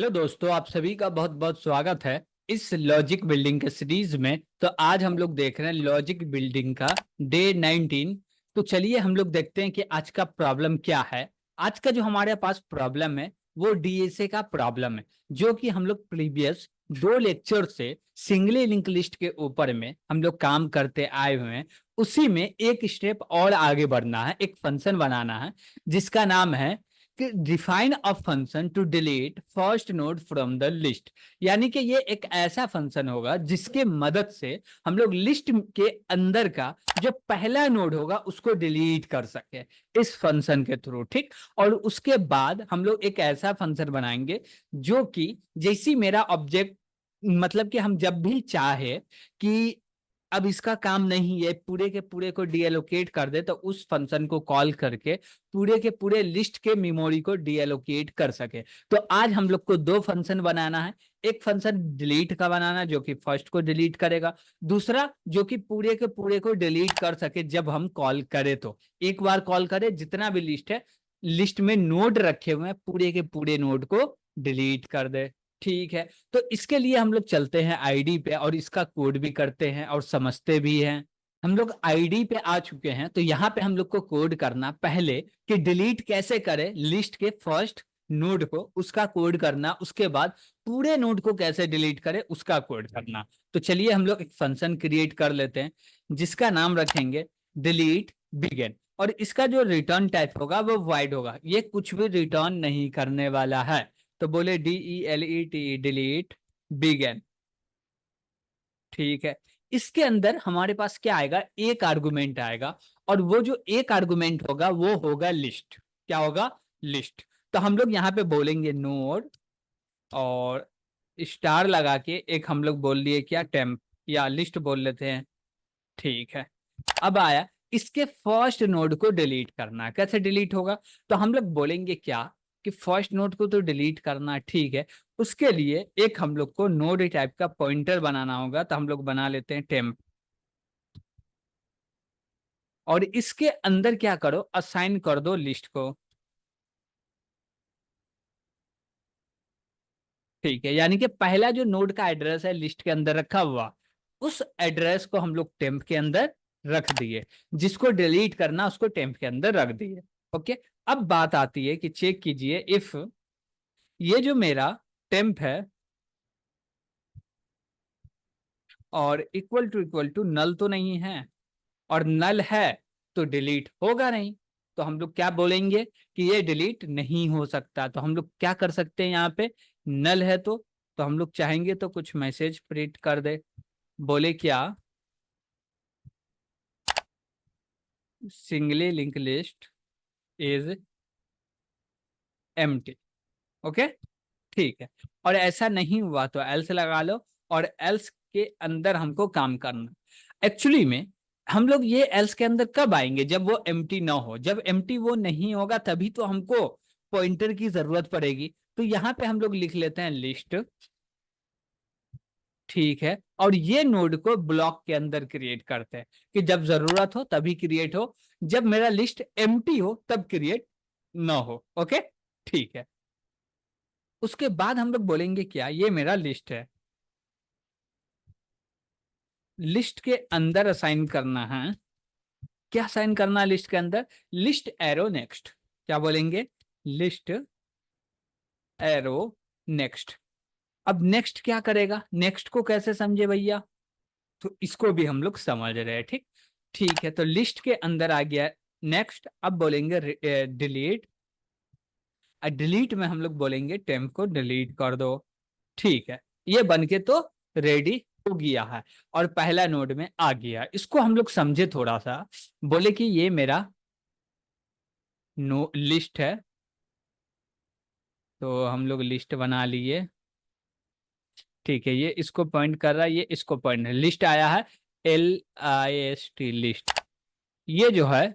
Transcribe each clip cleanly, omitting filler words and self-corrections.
Hello दोस्तों, आप सभी का बहुत बहुत स्वागत है इस लॉजिक बिल्डिंग के सीरीज में। तो आज हम लोग देख रहे हैं लॉजिक बिल्डिंग का डे 19। तो चलिए हम लोग देखते हैं कि आज का प्रॉब्लम क्या है। आज का जो हमारे पास प्रॉब्लम है वो डीएसए का प्रॉब्लम है, जो कि हम लोग प्रीवियस 2 लेक्चर से सिंगली लिंक लिस्ट के ऊपर में हम लोग काम करते आए हुए हैं। उसी में एक स्टेप और आगे बढ़ना है, एक फंक्शन बनाना है जिसका नाम है कि define a function to delete first node from the list. यानी कि ये एक ऐसा फंक्शन होगा जिसके मदद से हम लोग लिस्ट के अंदर का जो पहला नोड होगा उसको डिलीट कर सके इस फंक्शन के थ्रू, ठीक। और उसके बाद हम लोग एक ऐसा फंक्शन बनाएंगे जो कि जैसी मेरा ऑब्जेक्ट, मतलब कि हम जब भी चाहे कि अब इसका काम नहीं है पूरे के पूरे को डीएलोकेट कर दे, तो उस फंक्शन को कॉल करके पूरे के पूरे लिस्ट के मेमोरी को डीएलोकेट कर सके। तो आज हम लोग को 2 फंक्शन बनाना है। एक फंक्शन डिलीट का बनाना जो कि फर्स्ट को डिलीट करेगा, दूसरा जो कि पूरे के पूरे को डिलीट कर सके जब हम कॉल करें। तो एक बार कॉल करें, जितना भी लिस्ट है, लिस्ट में नोड रखे हुए हैं, पूरे के पूरे नोड को डिलीट कर दे। ठीक है, तो इसके लिए हम लोग चलते हैं आईडी पे और इसका कोड भी करते हैं और समझते भी हैं। हम लोग आईडी पे आ चुके हैं, तो यहाँ पे हम लोग को कोड करना पहले कि डिलीट कैसे करें लिस्ट के फर्स्ट नोड को, उसका कोड करना। उसके बाद पूरे नोड को कैसे डिलीट करें उसका कोड करना। तो चलिए हम लोग एक फंक्शन क्रिएट कर लेते हैं जिसका नाम रखेंगे डिलीट बिगिन। और इसका जो रिटर्न टाइप होगा वो वाइड होगा, ये कुछ भी रिटर्न नहीं करने वाला है। तो बोले DELET डिलीट बिगिन। ठीक है, इसके अंदर हमारे पास क्या आएगा, एक आर्गुमेंट आएगा और वो जो एक आर्गुमेंट होगा वो होगा लिस्ट। क्या होगा, लिस्ट। तो हम लोग यहाँ पे बोलेंगे नोड और स्टार लगा के एक हम लोग बोल लिए क्या, टेम्प या लिस्ट बोल लेते हैं। ठीक है, अब आया इसके फर्स्ट नोड को डिलीट करना। कैसे डिलीट होगा, तो हम लोग बोलेंगे क्या कि फर्स्ट नोड को तो डिलीट करना, ठीक है। उसके लिए एक हम लोग को नोड टाइप का पॉइंटर बनाना होगा, तो हम लोग बना लेते हैं टेम्प। और इसके अंदर क्या करो, असाइन कर दो लिस्ट को। ठीक है, यानी कि पहला जो नोड का एड्रेस है लिस्ट के अंदर रखा हुआ, उस एड्रेस को हम लोग टेम्प के अंदर रख दिए। जिसको डिलीट करना उसको टेम्प के अंदर रख दिए। ओके, अब बात आती है कि चेक कीजिए इफ ये जो मेरा टेम्प है और इक्वल टू नल तो नहीं है, और नल है तो डिलीट होगा नहीं। तो हम लोग क्या बोलेंगे कि ये डिलीट नहीं हो सकता। तो हम लोग क्या कर सकते हैं, यहाँ पे नल है तो हम लोग चाहेंगे तो कुछ मैसेज प्रिंट कर दे। बोले क्या, singly link list is empty. Okay, ठीक है। और ऐसा नहीं हुआ तो एल्स लगा लो, और एल्स के अंदर हमको काम करना। एक्चुअली में हम लोग ये एल्स के अंदर कब आएंगे, जब वो एम्प्टी ना हो। जब एम्प्टी वो नहीं होगा तभी तो हमको पॉइंटर की जरूरत पड़ेगी। तो यहाँ पे हम लोग लिख लेते हैं लिस्ट। ठीक है, और ये नोड को ब्लॉक के अंदर क्रिएट करते हैं कि जब जरूरत हो तभी क्रिएट हो, जब मेरा लिस्ट एम्प्टी हो तब क्रिएट ना हो। ओके, ठीक है। उसके बाद हम लोग बोलेंगे क्या, ये मेरा लिस्ट है, लिस्ट के अंदर असाइन करना है। क्या असाइन करना है लिस्ट के अंदर, लिस्ट एरो नेक्स्ट। क्या बोलेंगे, लिस्ट एरो नेक्स्ट। अब नेक्स्ट क्या करेगा, नेक्स्ट को कैसे समझे भैया, तो इसको भी हम लोग समझ रहे हैं। ठीक, ठीक है। तो लिस्ट के अंदर आ गया नेक्स्ट। अब बोलेंगे डिलीट। डिलीट में हम लोग बोलेंगे टेम्प को डिलीट कर दो। ठीक है, ये बन के तो रेडी हो गया है और पहला नोड में आ गया। इसको हम लोग समझे थोड़ा सा। बोले कि ये मेरा नो लिस्ट है, तो हम लोग लिस्ट बना लिए। ठीक है, ये इसको पॉइंट कर रहा है, ये इसको पॉइंट, लिस्ट आया है LIST लिस्ट। ये जो है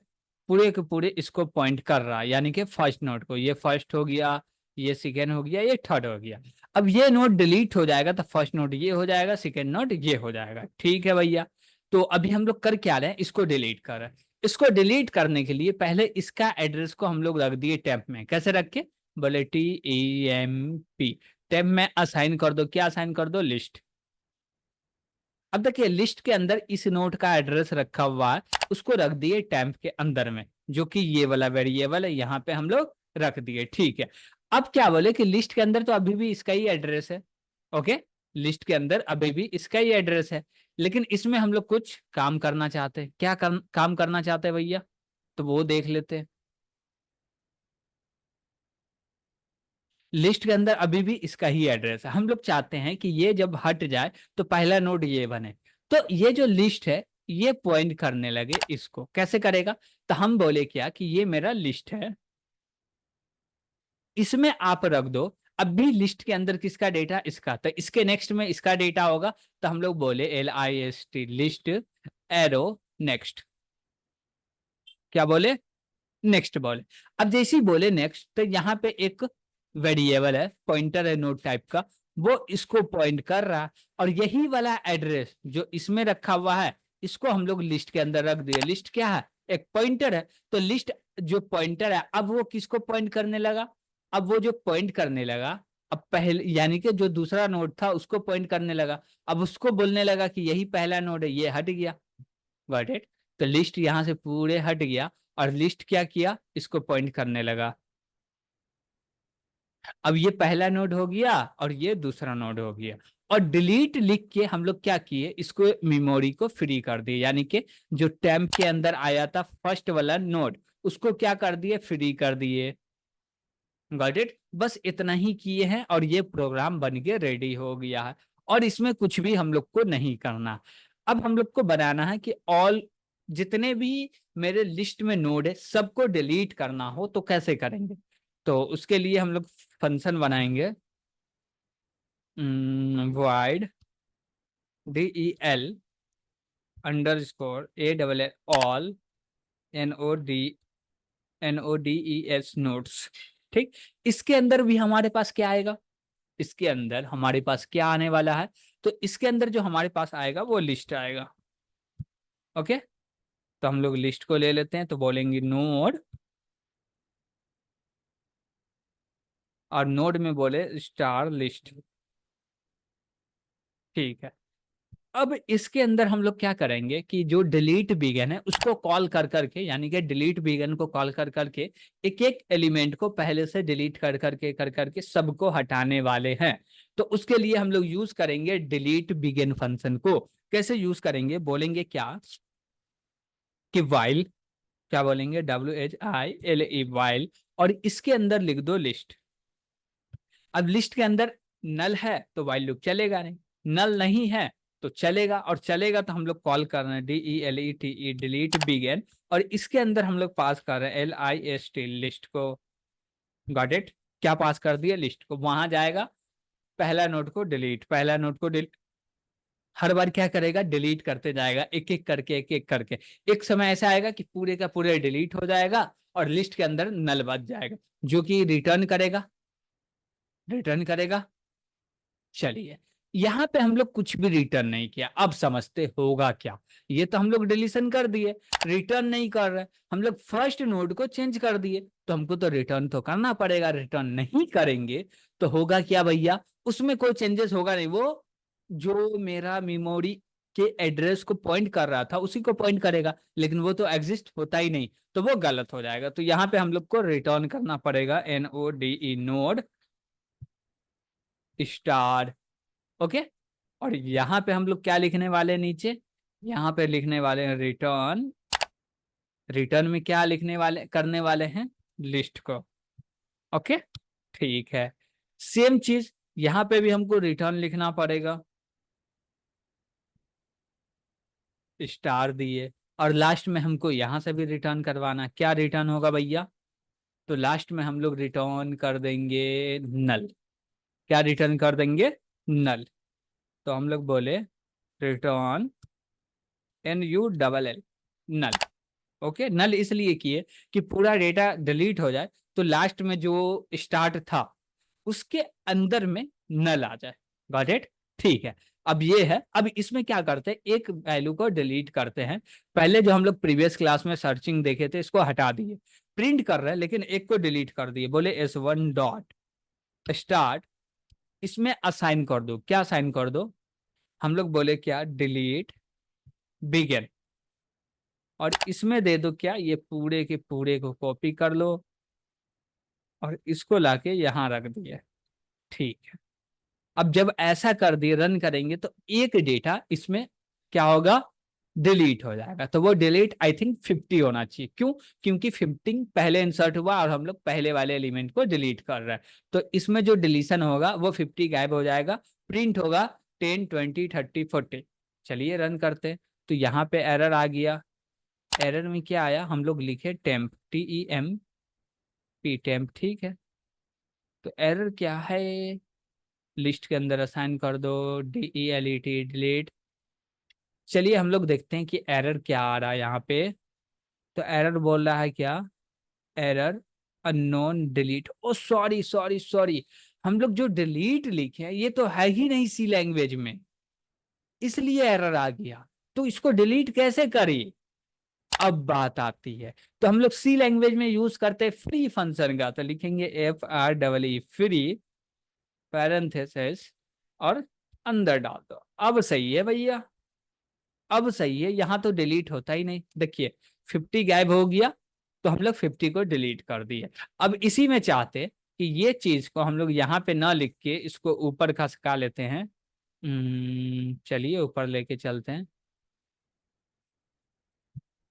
पूरे के पूरे इसको पॉइंट कर रहा है, यानी कि फर्स्ट नोड को। ये फर्स्ट हो गया, ये सेकेंड हो गया, ये थर्ड हो गया। अब ये नोड डिलीट हो जाएगा तो फर्स्ट नोड ये हो जाएगा, सेकेंड नोड ये हो जाएगा। ठीक है भैया, तो अभी हम लोग कर क्या रहे हैं, इसको डिलीट कर रहे हैं। इसको डिलीट करने के लिए पहले इसका एड्रेस को हम लोग रख दिए टेम्प में। कैसे रख के, बोले TEMP। टेम्प में असाइन कर दो, क्या असाइन कर दो, लिस्ट। अब देखिए लिस्ट के अंदर इस नोड का एड्रेस रखा हुआ है, उसको रख दिए टेम्प के अंदर में, जो कि ये वाला वेरिएबल है, यहाँ पे हम लोग रख दिए। ठीक है, अब क्या बोले कि लिस्ट के अंदर तो अभी भी इसका ही एड्रेस है। ओके, लिस्ट के अंदर अभी भी इसका ही एड्रेस है, लेकिन इसमें हम लोग कुछ काम करना चाहते हैं। क्या काम करना चाहते हैं भैया, तो वो देख लेते हैं। लिस्ट के अंदर अभी भी इसका ही एड्रेस है, हम लोग चाहते हैं कि ये जब हट जाए तो पहला नोड ये बने। तो ये जो लिस्ट है ये पॉइंट करने लगे इसको, कैसे करेगा, तो हम बोले क्या कि ये मेरा लिस्ट है, इसमें आप रख दो। अब भी लिस्ट के अंदर किसका डेटा, इसका, तो इसके नेक्स्ट में इसका डेटा होगा, तो हम लोग बोले LIST लिस्ट एरो नेक्स्ट। क्या बोले, नेक्स्ट बोले। अब जैसे ही बोले नेक्स्ट, तो यहाँ पे एक वेरिएबल है, पॉइंटर है नोड टाइप का, वो इसको पॉइंट कर रहा है, और यही वाला एड्रेस जो इसमें रखा हुआ है इसको हम लोग लिस्ट के अंदर रख दिए। लिस्ट क्या है, एक पॉइंटर है, तो लिस्ट जो पॉइंटर है अब वो किसको पॉइंट करने लगा, अब वो जो पॉइंट करने लगा, अब पहले यानी कि जो दूसरा नोड था उसको पॉइंट करने लगा, अब उसको बोलने लगा कि यही पहला नोड है, ये हट गया। गॉट इट, तो लिस्ट यहां से पूरे हट गया, और लिस्ट क्या किया, इसको पॉइंट करने लगा। अब ये पहला नोड हो गया और ये दूसरा नोड हो गया, और डिलीट लिख के हम लोग क्या किए, इसको मेमोरी को फ्री कर दिए, यानी कि जो टेम्प के अंदर आया था फर्स्ट वाला नोड उसको क्या कर दिए, फ्री कर दिए। गॉट इट, बस इतना ही किए हैं और ये प्रोग्राम बन के रेडी हो गया है, और इसमें कुछ भी हम लोग को नहीं करना। अब हम लोग को बनाना है कि ऑल जितने भी मेरे लिस्ट में नोड है सबको डिलीट करना हो, तो कैसे करेंगे, तो उसके लिए हम लोग फंक्शन बनाएंगे, void del underscore a all nodes nodes. ठीक, इसके अंदर भी हमारे पास क्या आएगा, इसके अंदर हमारे पास क्या आने वाला है, तो इसके अंदर जो हमारे पास आएगा वो लिस्ट आएगा। ओके, तो हम लोग लिस्ट को ले लेते हैं, तो बोलेंगे नोड, और नोड में बोले स्टार लिस्ट। ठीक है, अब इसके अंदर हम लोग क्या करेंगे कि जो डिलीट बिगन है उसको कॉल कर करके, यानी कि डिलीट बिगन को कॉल कर करके एक एक एलिमेंट को पहले से डिलीट कर करके सबको हटाने वाले हैं। तो उसके लिए हम लोग यूज करेंगे डिलीट बिगन फंक्शन को। कैसे यूज करेंगे, बोलेंगे क्या कि वाइल, क्या बोलेंगे, WHILE वाइल, और इसके अंदर लिख दो लिस्ट। अब लिस्ट के अंदर नल है तो वाइल लूप चलेगा नहीं, नल नहीं है तो चलेगा, और चलेगा तो हम लोग कॉल कर रहे हैं DELETE डिलीट बिगेन, और इसके अंदर हम लोग पास कर रहे हैं LIST लिस्ट को। गॉट इट, क्या पास कर दिया, लिस्ट को, वहां जाएगा, पहला नोड को डिलीट, पहला नोड को डिलीट, हर बार क्या करेगा, डिलीट करते जाएगा एक एक करके, एक एक करके। एक समय ऐसा आएगा कि पूरे का पूरे डिलीट हो जाएगा और लिस्ट के अंदर नल बच जाएगा, जो कि रिटर्न करेगा, रिटर्न करेगा। चलिए, यहाँ पे हम लोग कुछ भी रिटर्न नहीं किया, अब समझते होगा क्या। ये तो हम लोग डिलीशन कर दिए, रिटर्न नहीं कर रहे, हम लोग फर्स्ट नोड को चेंज कर दिए, तो हमको तो रिटर्न तो करना पड़ेगा, रिटर्न नहीं करेंगे तो होगा क्या भैया, उसमें कोई चेंजेस होगा नहीं, वो जो मेरा मेमोरी के एड्रेस को पॉइंट कर रहा था उसी को पॉइंट करेगा, लेकिन वो तो एग्जिस्ट होता ही नहीं, तो वो गलत हो जाएगा। तो यहाँ पे हम लोग को रिटर्न करना पड़ेगा NODE नोड स्टार। ओके, और यहाँ पे हम लोग क्या लिखने वाले हैं नीचे, यहाँ पे लिखने वाले हैं रिटर्न, रिटर्न में क्या लिखने वाले, करने वाले हैं, लिस्ट को। ओके, ठीक है, सेम चीज यहाँ पे भी हमको रिटर्न लिखना पड़ेगा, स्टार दिए, और लास्ट में हमको यहाँ से भी रिटर्न करवाना, क्या रिटर्न होगा भैया, तो लास्ट में हम लोग रिटर्न कर देंगे नल। क्या रिटर्न कर देंगे, नल। तो हम लोग बोले रिटर्न NULL नल। ओके, नल इसलिए किए कि पूरा डेटा डिलीट हो जाए तो लास्ट में जो स्टार्ट था उसके अंदर में नल आ जाए। गॉट इट, ठीक है। अब ये है, अब इसमें क्या करते हैं, एक वैल्यू को डिलीट करते हैं, पहले जो हम लोग प्रीवियस क्लास में सर्चिंग देखे थे इसको हटा दिए, प्रिंट कर रहे हैं लेकिन एक को डिलीट कर दिए, बोले S1 डॉट स्टार्ट इसमें असाइन कर दो। क्या असाइन कर दो? हम लोग बोले क्या, डिलीट बिगिन, और इसमें दे दो क्या, ये पूरे के पूरे को कॉपी कर लो और इसको लाके यहाँ रख दिया। ठीक है, अब जब ऐसा कर दिए, रन करेंगे तो एक डेटा इसमें क्या होगा, डिलीट हो जाएगा। तो वो डिलीट आई थिंक 50 होना चाहिए। क्यों? क्योंकि 15 पहले इंसर्ट हुआ और हम लोग पहले वाले एलिमेंट को डिलीट कर रहे हैं, तो इसमें जो डिलीशन होगा वो 50 गायब हो जाएगा। प्रिंट होगा 10 20 30 40। चलिए रन करते हैं। तो यहाँ पे एरर आ गया। एरर में क्या आया, हम लोग लिखे टेम्प, TEMP टेम्प, ठीक है। तो एरर क्या है, लिस्ट के अंदर असाइन कर दो, DELET डिलीट। चलिए हम लोग देखते हैं कि एरर क्या आ रहा है यहाँ पे। तो एरर बोल रहा है क्या, एरर अननोन डिलीट। ओ सॉरी सॉरी सॉरी, हम लोग जो डिलीट लिखे हैं ये तो है ही नहीं सी लैंग्वेज में, इसलिए एरर आ गया। तो इसको डिलीट कैसे करें, अब बात आती है। तो हम लोग सी लैंग्वेज में यूज करते हैं फ्री फंक्शन का, तो लिखेंगे FREE फ्री, पैरेंथेसिस, और अंदर डाल दो। अब सही है भैया, अब सही है। यहाँ तो डिलीट होता ही नहीं, देखिए 50 गायब हो गया, तो हम लोग 50 को डिलीट कर दिए। अब इसी में चाहते कि ये चीज को हम लोग यहाँ पे ना लिख के इसको ऊपर खसका लेते हैं। चलिए ऊपर लेके चलते हैं।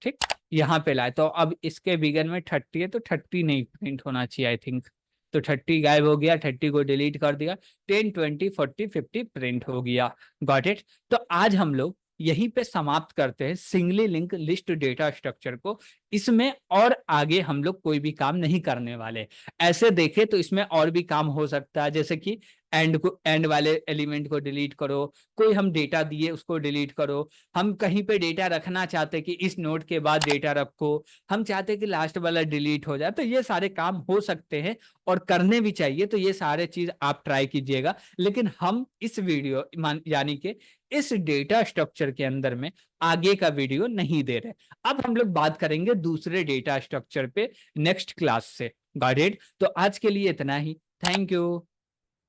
ठीक, यहाँ पे लाए तो अब इसके बिगन में 30 है, तो 30 नहीं प्रिंट होना चाहिए आई थिंक। तो 30 गायब हो गया, 30 को डिलीट कर दिया, 10 20 40 50 प्रिंट हो गया। Got it. तो आज हम लोग यहीं पे समाप्त करते हैं singly link list data structure को। इसमें और आगे हम लोग कोई भी काम नहीं करने वाले। ऐसे देखे तो इसमें और भी काम हो सकता है, जैसे कि एंड वाले एलिमेंट को डिलीट करो, कोई हम डेटा दिए उसको डिलीट करो, हम कहीं पे डेटा रखना चाहते कि इस नोड के बाद डेटा रखो, हम चाहते कि लास्ट वाला डिलीट हो जाए, तो ये सारे काम हो सकते हैं और करने भी चाहिए। तो ये सारे चीज आप ट्राई कीजिएगा। लेकिन हम इस वीडियो यानी कि इस डेटा स्ट्रक्चर के अंदर में आगे का वीडियो नहीं दे रहे। अब हम लोग बात करेंगे दूसरे डेटा स्ट्रक्चर पे नेक्स्ट क्लास से। Got it. तो आज के लिए इतना ही। Thank you.